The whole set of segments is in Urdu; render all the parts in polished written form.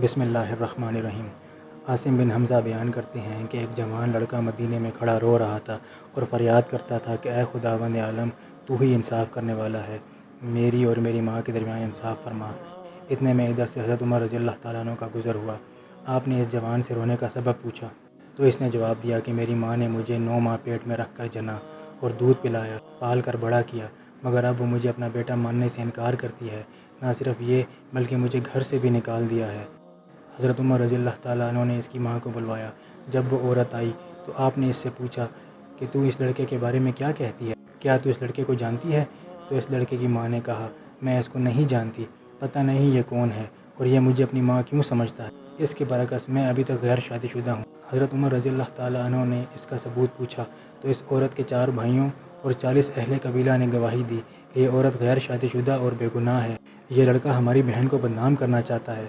بسم اللہ الرحمن الرحیم۔ عاصم بن حمزہ بیان کرتے ہیں کہ ایک جوان لڑکا مدینے میں کھڑا رو رہا تھا اور فریاد کرتا تھا کہ اے خداوند عالم، تو ہی انصاف کرنے والا ہے، میری اور میری ماں کے درمیان انصاف فرما۔ اتنے میں ادھر سے حضرت عمر رضی اللہ تعالیٰ عنہ کا گزر ہوا۔ آپ نے اس جوان سے رونے کا سبب پوچھا تو اس نے جواب دیا کہ میری ماں نے مجھے 9 ماہ پیٹ میں رکھ کر جنا اور دودھ پلایا، پال کر بڑا کیا، مگر اب وہ مجھے اپنا بیٹا ماننے سے انکار کرتی ہے۔ نہ صرف یہ بلکہ مجھے گھر سے بھی نکال دیا ہے۔ حضرت عمر رضی اللہ تعالیٰ عنہ نے اس کی ماں کو بلوایا۔ جب وہ عورت آئی تو آپ نے اس سے پوچھا کہ تو اس لڑکے کے بارے میں کیا کہتی ہے؟ کیا تو اس لڑکے کو جانتی ہے؟ تو اس لڑکے کی ماں نے کہا، میں اس کو نہیں جانتی، پتہ نہیں یہ کون ہے اور یہ مجھے اپنی ماں کیوں سمجھتا ہے، اس کے برعکس میں ابھی تک غیر شادی شدہ ہوں۔ حضرت عمر رضی اللہ تعالیٰ عنہ نے اس کا ثبوت پوچھا تو اس عورت کے 4 بھائیوں اور 40 اہل قبیلہ نے گواہی دی کہ یہ عورت غیر شادی شدہ اور بے گناہ ہے، یہ لڑکا ہماری بہن کو بدنام کرنا چاہتا ہے۔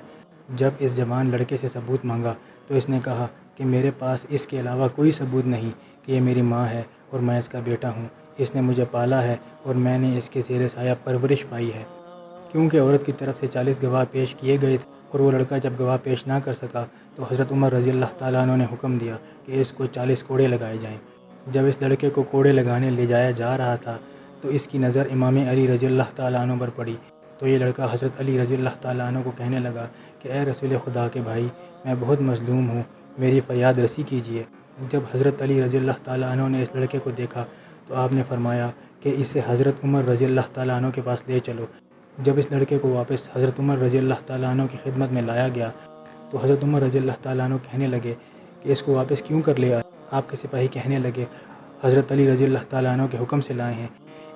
جب اس جوان لڑکے سے ثبوت مانگا تو اس نے کہا کہ میرے پاس اس کے علاوہ کوئی ثبوت نہیں کہ یہ میری ماں ہے اور میں اس کا بیٹا ہوں، اس نے مجھے پالا ہے اور میں نے اس کے زیر سایہ پرورش پائی ہے۔ کیونکہ عورت کی طرف سے 40 گواہ پیش کیے گئے تھے اور وہ لڑکا جب گواہ پیش نہ کر سکا تو حضرت عمر رضی اللہ تعالیٰ عنہ نے حکم دیا کہ اس کو 40 کوڑے لگائے جائیں۔ جب اس لڑکے کو کوڑے لگانے لے جایا جا رہا تھا تو اس کی نظر امام علی رضی اللہ تعالیٰ عنہ پر پڑی، تو یہ لڑکا حضرت علی رضی اللہ تعالیٰ عنہ کو کہنے لگا کہ اے رسول خدا کے بھائی، میں بہت مظلوم ہوں، میری فریاد رسی کیجیے۔ جب حضرت علی رضی اللہ تعالیٰ عنہ نے اس لڑکے کو دیکھا تو آپ نے فرمایا کہ اسے حضرت عمر رضی اللہ تعالیٰ عنہ کے پاس لے چلو۔ جب اس لڑکے کو واپس حضرت عمر رضی اللہ تعالیٰ عنہ کی خدمت میں لایا گیا تو حضرت عمر رضی اللہ تعالیٰ عنہ کہنے لگے کہ اس کو واپس کیوں کر لے آئے؟ آپ کے سپاہی کہنے لگے حضرت علی رضی اللہ تعالیٰ عنہ کے حکم سے لائے ہیں۔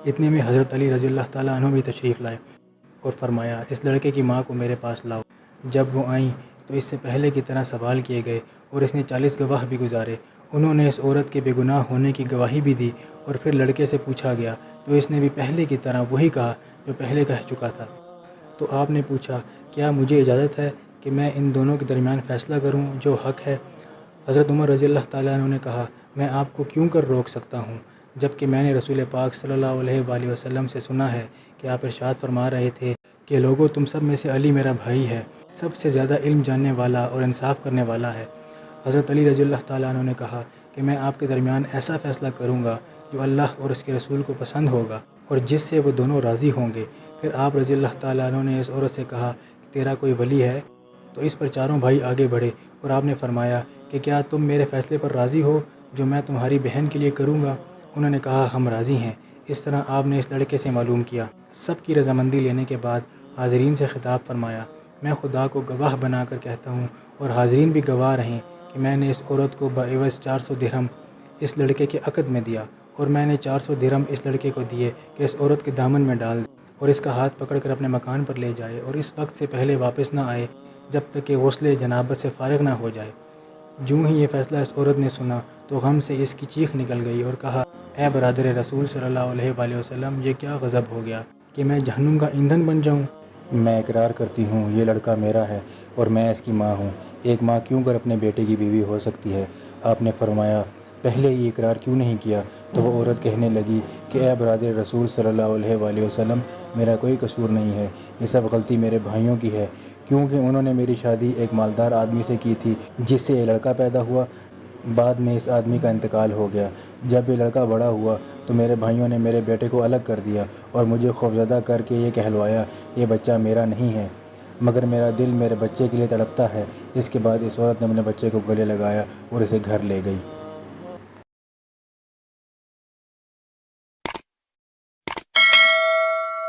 اتنے میں حضرت علی رضی اللہ تعالیٰ عنہ بھی تشریف لائے اور فرمایا اس لڑکے کی ماں کو میرے پاس لاؤ۔ جب وہ آئیں تو اس سے پہلے کی طرح سوال کیے گئے اور اس نے 40 گواہ بھی گزارے۔ انہوں نے اس عورت کے بے گناہ ہونے کی گواہی بھی دی اور پھر لڑکے سے پوچھا گیا تو اس نے بھی پہلے کی طرح وہی کہا جو پہلے کہہ چکا تھا۔ تو آپ نے پوچھا کیا مجھے اجازت ہے کہ میں ان دونوں کے درمیان فیصلہ کروں جو حق ہے؟ حضرت عمر رضی اللہ تعالیٰ عنہ نے کہا، میں آپ کو کیوں کر روک سکتا ہوں، جب کہ میں نے رسول پاک صلی اللہ علیہ وآلہ وسلم سے سنا ہے کہ آپ ارشاد فرما رہے تھے کہ لوگوں تم سب میں سے علی میرا بھائی ہے، سب سے زیادہ علم جاننے والا اور انصاف کرنے والا ہے۔ حضرت علی رضی اللہ تعالیٰ عنہ نے کہا کہ میں آپ کے درمیان ایسا فیصلہ کروں گا جو اللہ اور اس کے رسول کو پسند ہوگا اور جس سے وہ دونوں راضی ہوں گے۔ پھر آپ رضی اللہ تعالیٰ عنہ نے اس عورت سے کہا کہ تیرا کوئی ولی ہے؟ تو اس پر چاروں بھائی آگے بڑھے اور آپ نے فرمایا کہ کیا تم میرے فیصلے پر راضی ہو جو میں تمہاری بہن کے لیے کروں گا؟ انہوں نے کہا ہم راضی ہیں۔ اس طرح آپ نے اس لڑکے سے معلوم کیا۔ سب کی رضامندی لینے کے بعد حاضرین سے خطاب فرمایا، میں خدا کو گواہ بنا کر کہتا ہوں اور حاضرین بھی گواہ رہیں کہ میں نے اس عورت کو بعوض 400 درہم اس لڑکے کے عقد میں دیا اور میں نے 400 درہم اس لڑکے کو دیے کہ اس عورت کے دامن میں ڈال دے اور اس کا ہاتھ پکڑ کر اپنے مکان پر لے جائے اور اس وقت سے پہلے واپس نہ آئے جب تک کہ غسل جنابت سے فارغ نہ ہو جائے۔ جوں ہی یہ فیصلہ اس عورت نے سنا تو غم سے اس کی چیخ نکل گئی اور کہا، اے برادر رسول صلی اللہ علیہ وآلہ وسلم، یہ کیا غضب ہو گیا کہ میں جہنم کا ایندھن بن جاؤں؟ میں اقرار کرتی ہوں یہ لڑکا میرا ہے اور میں اس کی ماں ہوں۔ ایک ماں کیوں کر اپنے بیٹے کی بیوی ہو سکتی ہے؟ آپ نے فرمایا پہلے یہ اقرار کیوں نہیں کیا؟ تو وہ عورت کہنے لگی کہ اے برادر رسول صلی اللہ علیہ وآلہ وسلم، میرا کوئی قصور نہیں ہے، یہ سب غلطی میرے بھائیوں کی ہے، کیونکہ انہوں نے میری شادی ایک مالدار آدمی سے کی تھی جس سے یہ لڑکا پیدا ہوا۔ بعد میں اس آدمی کا انتقال ہو گیا۔ جب یہ لڑکا بڑا ہوا تو میرے بھائیوں نے میرے بیٹے کو الگ کر دیا اور مجھے خوفزدہ کر کے یہ کہلوایا یہ بچہ میرا نہیں ہے، مگر میرا دل میرے بچے کے لیے تڑپتا ہے۔ اس کے بعد اس عورت نے اپنے بچے کو گلے لگایا اور اسے گھر لے گئی۔